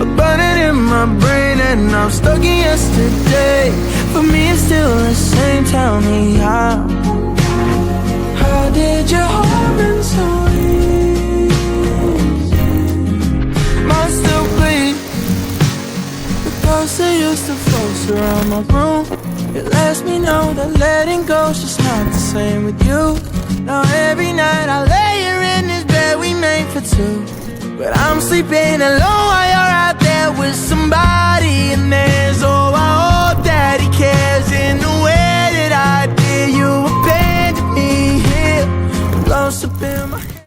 burning in my brain, and I'm stuck in yesterday. For me it's still the same, tell me how did your heart been so easy? Mine still bleed. The ghosts that used to float around my room, it lets me know that letting go's just not the same with you. Now every night I lay here in this bed we made for two, but I'm sleeping alone while you're out there with somebody, and there's